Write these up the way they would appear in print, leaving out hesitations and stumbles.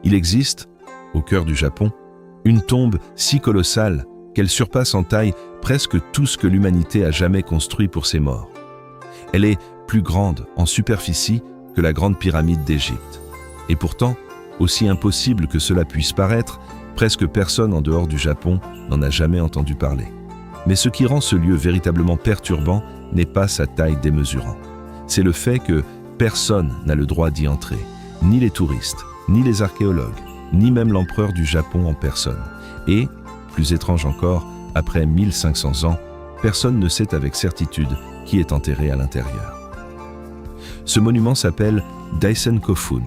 Il existe, au cœur du Japon, une tombe si colossale qu'elle surpasse en taille presque tout ce que l'humanité a jamais construit pour ses morts. Elle est plus grande en superficie que la grande pyramide d'Égypte. Et pourtant, aussi impossible que cela puisse paraître, presque personne en dehors du Japon n'en a jamais entendu parler. Mais ce qui rend ce lieu véritablement perturbant n'est pas sa taille démesurante. C'est le fait que personne n'a le droit d'y entrer, ni les touristes, ni les archéologues, ni même l'empereur du Japon en personne. Et, plus étrange encore, après 1500 ans, personne ne sait avec certitude qui est enterré à l'intérieur. Ce monument s'appelle Daisen-kofun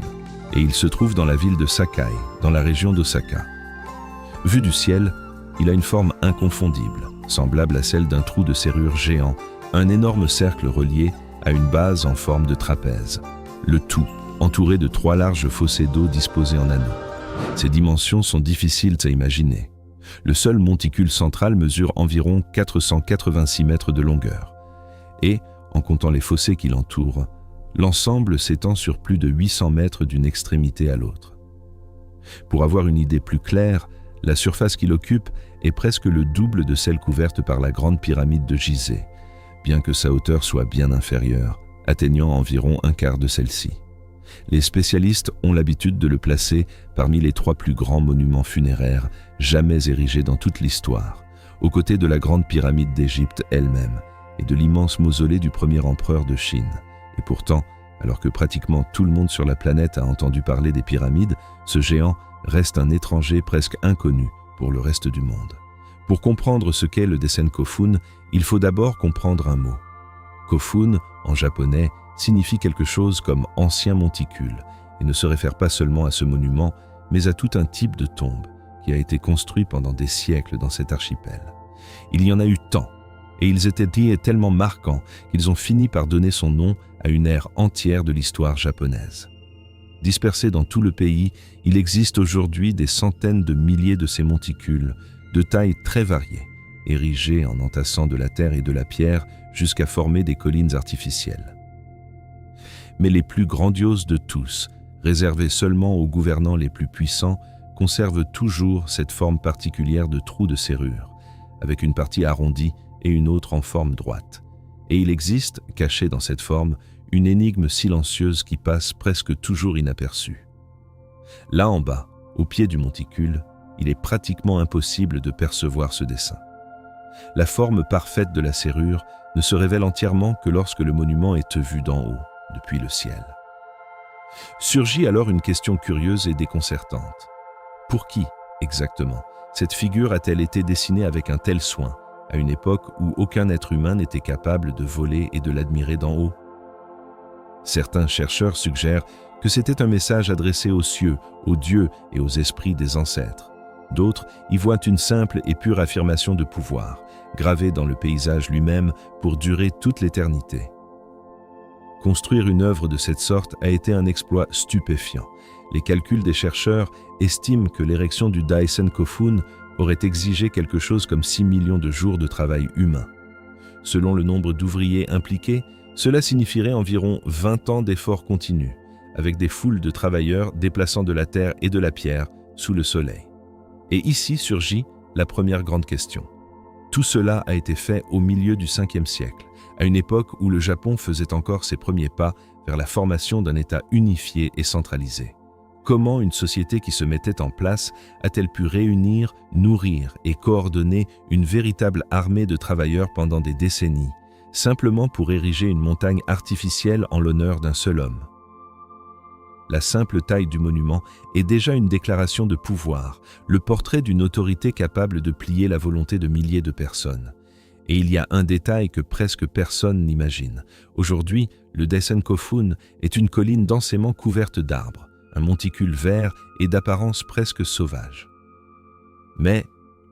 et il se trouve dans la ville de Sakai, dans la région d'Osaka. Vu du ciel, il a une forme inconfondible, semblable à celle d'un trou de serrure géant, un énorme cercle relié à une base en forme de trapèze. Le tout entouré de 3 larges fossés d'eau disposés en anneaux. Ces dimensions sont difficiles à imaginer. Le seul monticule central mesure environ 486 mètres de longueur. Et, en comptant les fossés qui l'entourent, l'ensemble s'étend sur plus de 800 mètres d'une extrémité à l'autre. Pour avoir une idée plus claire, la surface qu'il occupe est presque le double de celle couverte par la grande pyramide de Gizeh, bien que sa hauteur soit bien inférieure, atteignant environ un quart de celle-ci. Les spécialistes ont l'habitude de le placer parmi les 3 plus grands monuments funéraires jamais érigés dans toute l'histoire, aux côtés de la grande pyramide d'Égypte elle-même et de l'immense mausolée du premier empereur de Chine. Et pourtant, alors que pratiquement tout le monde sur la planète a entendu parler des pyramides, ce géant reste un étranger presque inconnu pour le reste du monde. Pour comprendre ce qu'est le Daisen-kofun, il faut d'abord comprendre un mot. Kofun, en japonais, signifie quelque chose comme « ancien monticule » et ne se réfère pas seulement à ce monument, mais à tout un type de tombe qui a été construit pendant des siècles dans cet archipel. Il y en a eu tant, et ils étaient tellement marquants qu'ils ont fini par donner son nom à une ère entière de l'histoire japonaise. Dispersés dans tout le pays, il existe aujourd'hui des centaines de milliers de ces monticules, de tailles très variées, érigés en entassant de la terre et de la pierre jusqu'à former des collines artificielles. Mais les plus grandioses de tous, réservés seulement aux gouvernants les plus puissants, conservent toujours cette forme particulière de trou de serrure, avec une partie arrondie et une autre en forme droite. Et il existe, cachée dans cette forme, une énigme silencieuse qui passe presque toujours inaperçue. Là en bas, au pied du monticule, il est pratiquement impossible de percevoir ce dessin. La forme parfaite de la serrure ne se révèle entièrement que lorsque le monument est vu d'en haut, depuis le ciel. Surgit alors une question curieuse et déconcertante. Pour qui, exactement, cette figure a-t-elle été dessinée avec un tel soin, à une époque où aucun être humain n'était capable de voler et de l'admirer d'en haut? Certains chercheurs suggèrent que c'était un message adressé aux cieux, aux dieux et aux esprits des ancêtres. D'autres y voient une simple et pure affirmation de pouvoir, gravée dans le paysage lui-même pour durer toute l'éternité. Construire une œuvre de cette sorte a été un exploit stupéfiant. Les calculs des chercheurs estiment que l'érection du Daisen-kofun aurait exigé quelque chose comme 6 millions de jours de travail humain. Selon le nombre d'ouvriers impliqués, cela signifierait environ 20 ans d'efforts continus, avec des foules de travailleurs déplaçant de la terre et de la pierre sous le soleil. Et ici surgit la première grande question. Tout cela a été fait au milieu du 5e siècle, à une époque où le Japon faisait encore ses premiers pas vers la formation d'un État unifié et centralisé. Comment une société qui se mettait en place a-t-elle pu réunir, nourrir et coordonner une véritable armée de travailleurs pendant des décennies, simplement pour ériger une montagne artificielle en l'honneur d'un seul homme? La simple taille du monument est déjà une déclaration de pouvoir, le portrait d'une autorité capable de plier la volonté de milliers de personnes. Et il y a un détail que presque personne n'imagine. Aujourd'hui, le Daisen-kofun est une colline densément couverte d'arbres, un monticule vert et d'apparence presque sauvage. Mais,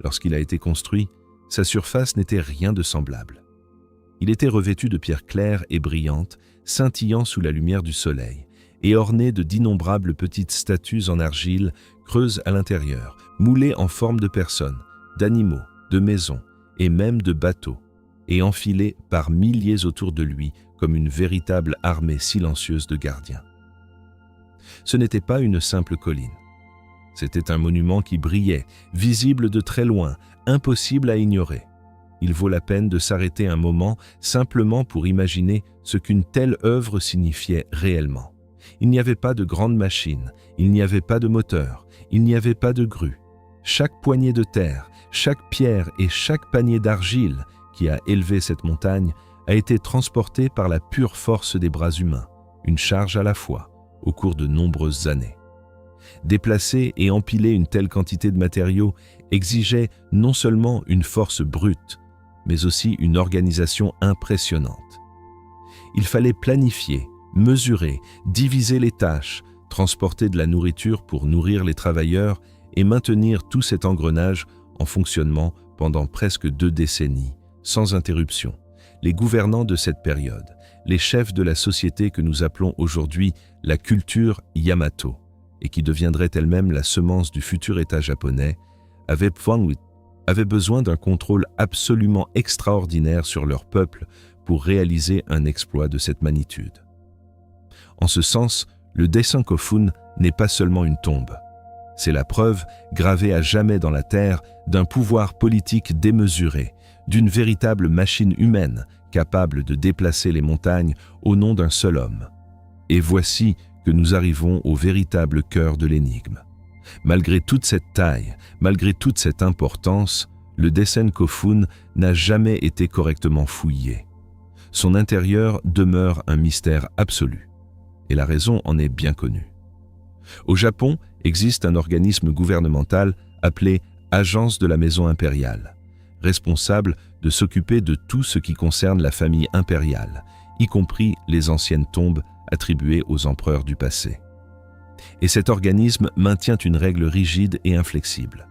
lorsqu'il a été construit, sa surface n'était rien de semblable. Il était revêtu de pierres claires et brillantes, scintillant sous la lumière du soleil, et orné d'innombrables petites statues en argile creuses à l'intérieur, moulées en forme de personnes, d'animaux, de maisons et même de bateaux, et enfilées par milliers autour de lui comme une véritable armée silencieuse de gardiens. Ce n'était pas une simple colline. C'était un monument qui brillait, visible de très loin, impossible à ignorer. Il vaut la peine de s'arrêter un moment simplement pour imaginer ce qu'une telle œuvre signifiait réellement. Il n'y avait pas de grande machine, il n'y avait pas de moteur, il n'y avait pas de grue. Chaque poignée de terre, chaque pierre et chaque panier d'argile qui a élevé cette montagne a été transporté par la pure force des bras humains, une charge à la fois, au cours de nombreuses années. Déplacer et empiler une telle quantité de matériaux exigeait non seulement une force brute, mais aussi une organisation impressionnante. Il fallait planifier, mesurer, diviser les tâches, transporter de la nourriture pour nourrir les travailleurs et maintenir tout cet engrenage en fonctionnement pendant presque 2 décennies, sans interruption. Les gouvernants de cette période, les chefs de la société que nous appelons aujourd'hui la culture Yamato, et qui deviendrait elle-même la semence du futur État japonais, avaient besoin d'un contrôle absolument extraordinaire sur leur peuple pour réaliser un exploit de cette magnitude. En ce sens, le dessin Kofun n'est pas seulement une tombe. C'est la preuve, gravée à jamais dans la terre, d'un pouvoir politique démesuré, d'une véritable machine humaine capable de déplacer les montagnes au nom d'un seul homme. Et voici que nous arrivons au véritable cœur de l'énigme. Malgré toute cette taille, malgré toute cette importance, le Daisen Kofun n'a jamais été correctement fouillé. Son intérieur demeure un mystère absolu, et la raison en est bien connue. Au Japon existe un organisme gouvernemental appelé Agence de la Maison Impériale, responsable de s'occuper de tout ce qui concerne la famille impériale, y compris les anciennes tombes attribuées aux empereurs du passé. Et cet organisme maintient une règle rigide et inflexible.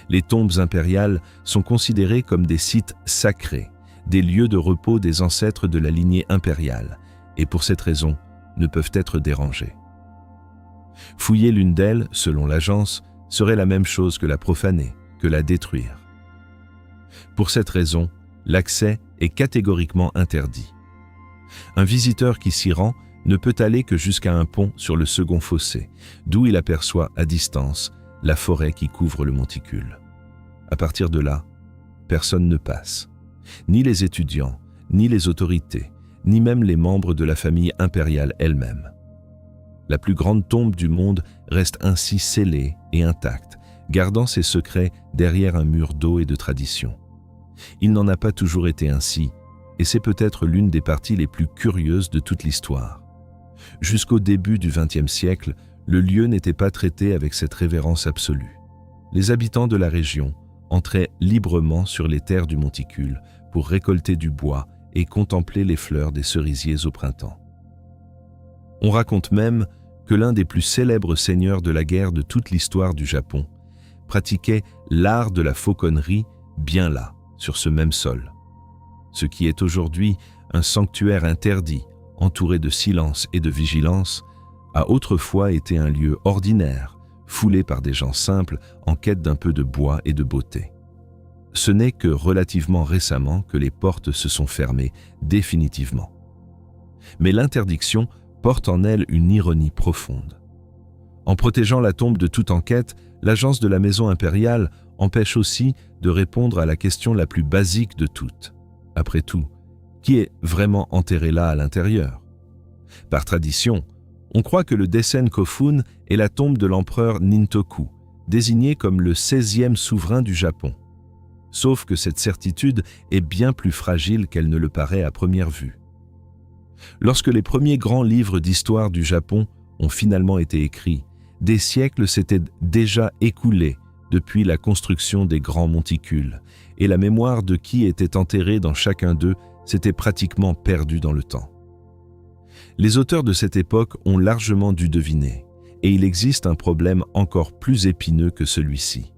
Les tombes impériales sont considérées comme des sites sacrés, des lieux de repos des ancêtres de la lignée impériale, et pour cette raison, ne peuvent être dérangées. Fouiller l'une d'elles, selon l'agence, serait la même chose que la profaner, que la détruire. Pour cette raison, l'accès est catégoriquement interdit. Un visiteur qui s'y rend ne peut aller que jusqu'à un pont sur le second fossé, d'où il aperçoit à distance la forêt qui couvre le monticule. À partir de là, personne ne passe. Ni les étudiants, ni les autorités, ni même les membres de la famille impériale elle-même. La plus grande tombe du monde reste ainsi scellée et intacte, gardant ses secrets derrière un mur d'eau et de tradition. Il n'en a pas toujours été ainsi, et c'est peut-être l'une des parties les plus curieuses de toute l'histoire. Jusqu'au début du XXe siècle, le lieu n'était pas traité avec cette révérence absolue. Les habitants de la région entraient librement sur les terres du monticule pour récolter du bois et contempler les fleurs des cerisiers au printemps. On raconte même que l'un des plus célèbres seigneurs de la guerre de toute l'histoire du Japon pratiquait l'art de la fauconnerie bien là, sur ce même sol. Ce qui est aujourd'hui un sanctuaire interdit, entouré de silence et de vigilance, a autrefois été un lieu ordinaire, foulé par des gens simples en quête d'un peu de bois et de beauté. Ce n'est que relativement récemment que les portes se sont fermées définitivement. Mais l'interdiction porte en elle une ironie profonde. En protégeant la tombe de toute enquête, l'agence de la maison impériale empêche aussi de répondre à la question la plus basique de toutes. Après tout, qui est vraiment enterré là à l'intérieur? Par tradition, on croit que le Daisen Kofun est la tombe de l'empereur Nintoku, désigné comme le 16e souverain du Japon. Sauf que cette certitude est bien plus fragile qu'elle ne le paraît à première vue. Lorsque les premiers grands livres d'histoire du Japon ont finalement été écrits, des siècles s'étaient déjà écoulés depuis la construction des grands monticules, et la mémoire de qui était enterré dans chacun d'eux s'était pratiquement perdue dans le temps. Les auteurs de cette époque ont largement dû deviner, et il existe un problème encore plus épineux que celui-ci.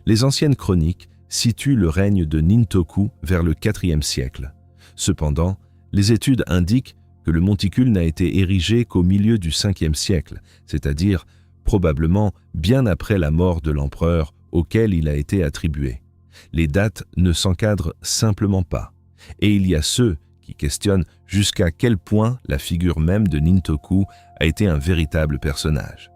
Les anciennes chroniques situent le règne de Nintoku vers le IVe siècle. Cependant, les études indiquent que le monticule n'a été érigé qu'au milieu du Ve siècle, c'est-à-dire probablement bien après la mort de l'empereur auquel il a été attribué. Les dates ne s'encadrent simplement pas, et il y a ceux qui questionnent jusqu'à quel point la figure même de Nintoku a été un véritable personnage.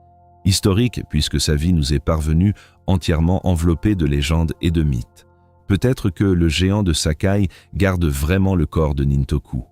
Historique, puisque sa vie nous est parvenue entièrement enveloppée de légendes et de mythes. Peut-être que le géant de Sakai garde vraiment le corps de Nintoku.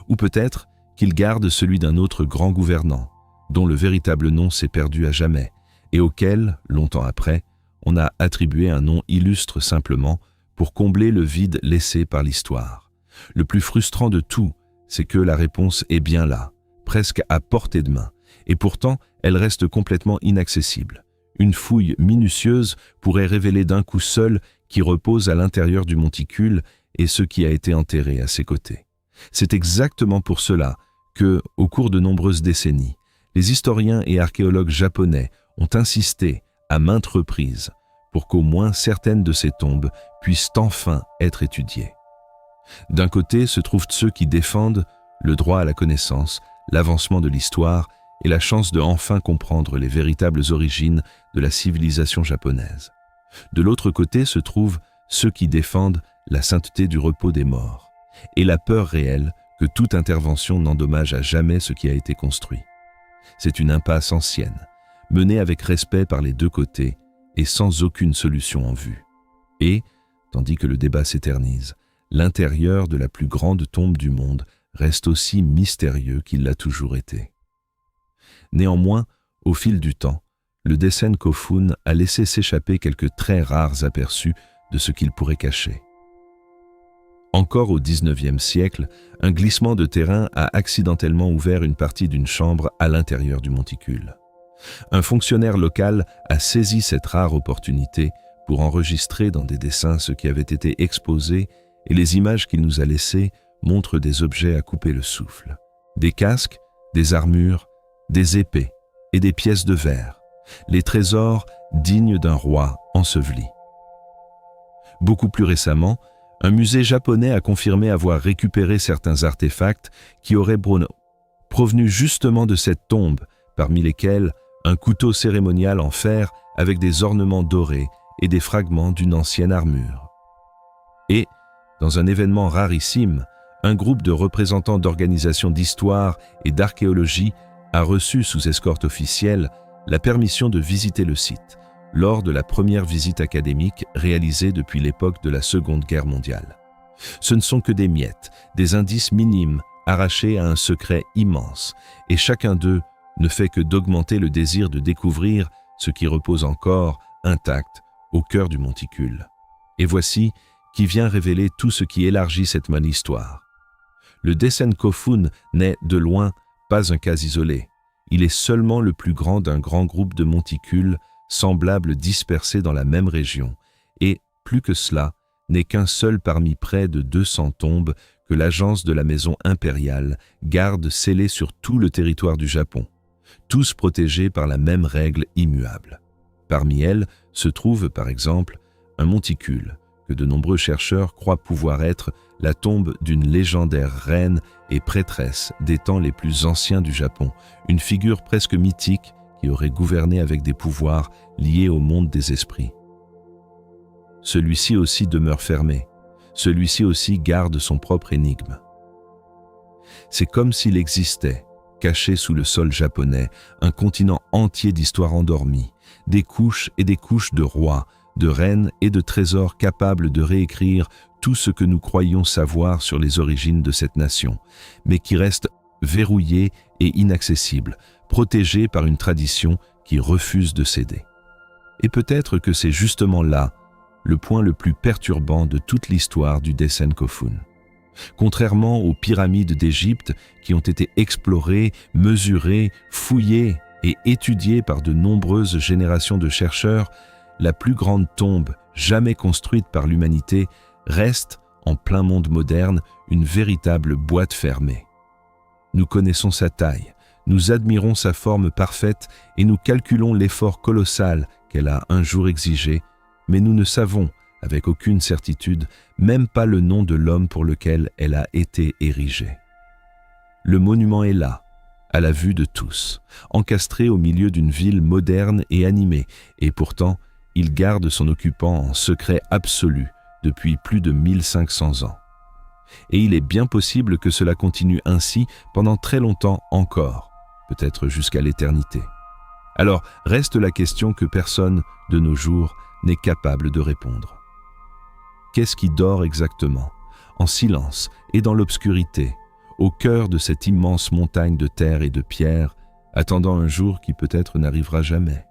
Ou peut-être qu'il garde celui d'un autre grand gouvernant, dont le véritable nom s'est perdu à jamais, et auquel, longtemps après, on a attribué un nom illustre simplement pour combler le vide laissé par l'histoire. Le plus frustrant de tout, c'est que la réponse est bien là, presque à portée de main, et pourtant elle reste complètement inaccessible. Une fouille minutieuse pourrait révéler d'un coup seul qui repose à l'intérieur du monticule et ce qui a été enterré à ses côtés. C'est exactement pour cela que, au cours de nombreuses décennies, les historiens et archéologues japonais ont insisté à maintes reprises pour qu'au moins certaines de ces tombes puissent enfin être étudiées. D'un côté se trouvent ceux qui défendent le droit à la connaissance, l'avancement de l'histoire et la chance de enfin comprendre les véritables origines de la civilisation japonaise. De l'autre côté se trouvent ceux qui défendent la sainteté du repos des morts et la peur réelle que toute intervention n'endommage à jamais ce qui a été construit. C'est une impasse ancienne, menée avec respect par les deux côtés et sans aucune solution en vue. Et, tandis que le débat s'éternise, l'intérieur de la plus grande tombe du monde reste aussi mystérieux qu'il l'a toujours été. Néanmoins, au fil du temps, le Daisen Kofun a laissé s'échapper quelques très rares aperçus de ce qu'il pourrait cacher. Encore au XIXe siècle, un glissement de terrain a accidentellement ouvert une partie d'une chambre à l'intérieur du monticule. Un fonctionnaire local a saisi cette rare opportunité pour enregistrer dans des dessins ce qui avait été exposé, et les images qu'il nous a laissées montrent des objets à couper le souffle. Des casques, des armures, des épées et des pièces de verre, les trésors dignes d'un roi enseveli. Beaucoup plus récemment, un musée japonais a confirmé avoir récupéré certains artefacts qui auraient provenu justement de cette tombe, parmi lesquels un couteau cérémonial en fer avec des ornements dorés et des fragments d'une ancienne armure. Et, dans un événement rarissime, un groupe de représentants d'organisations d'histoire et d'archéologie a reçu sous escorte officielle la permission de visiter le site lors de la première visite académique réalisée depuis l'époque de la Seconde Guerre mondiale. Ce ne sont que des miettes, des indices minimes arrachés à un secret immense, et chacun d'eux ne fait que d'augmenter le désir de découvrir ce qui repose encore intact au cœur du monticule. Et voici qui vient révéler tout ce qui élargit cette bonne histoire. Le Daisen Kofun n'est, de loin, pas un cas isolé. Il est seulement le plus grand d'un grand groupe de monticules semblables dispersés dans la même région, et, plus que cela, n'est qu'un seul parmi près de 200 tombes que l'agence de la maison impériale garde scellées sur tout le territoire du Japon, tous protégés par la même règle immuable. Parmi elles se trouve, par exemple, un monticule que de nombreux chercheurs croient pouvoir être la tombe d'une légendaire reine et prêtresse des temps les plus anciens du Japon, une figure presque mythique qui aurait gouverné avec des pouvoirs liés au monde des esprits. Celui-ci aussi demeure fermé, celui-ci aussi garde son propre énigme. C'est comme s'il existait, caché sous le sol japonais, un continent entier d'histoires endormies, des couches et des couches de rois, de reines et de trésors capables de réécrire tout ce que nous croyions savoir sur les origines de cette nation, mais qui restent verrouillés et inaccessibles, protégés par une tradition qui refuse de céder. Et peut-être que c'est justement là le point le plus perturbant de toute l'histoire du Daisen Kofun. Contrairement aux pyramides d'Égypte qui ont été explorées, mesurées, fouillées et étudiées par de nombreuses générations de chercheurs, la plus grande tombe jamais construite par l'humanité reste, en plein monde moderne, une véritable boîte fermée. Nous connaissons sa taille, nous admirons sa forme parfaite et nous calculons l'effort colossal qu'elle a un jour exigé, mais nous ne savons, avec aucune certitude, même pas le nom de l'homme pour lequel elle a été érigée. Le monument est là, à la vue de tous, encastré au milieu d'une ville moderne et animée, et pourtant, il garde son occupant en secret absolu depuis plus de 1500 ans. Et il est bien possible que cela continue ainsi pendant très longtemps encore, peut-être jusqu'à l'éternité. Alors reste la question que personne de nos jours n'est capable de répondre. Qu'est-ce qui dort exactement, en silence et dans l'obscurité, au cœur de cette immense montagne de terre et de pierre, attendant un jour qui peut-être n'arrivera jamais ?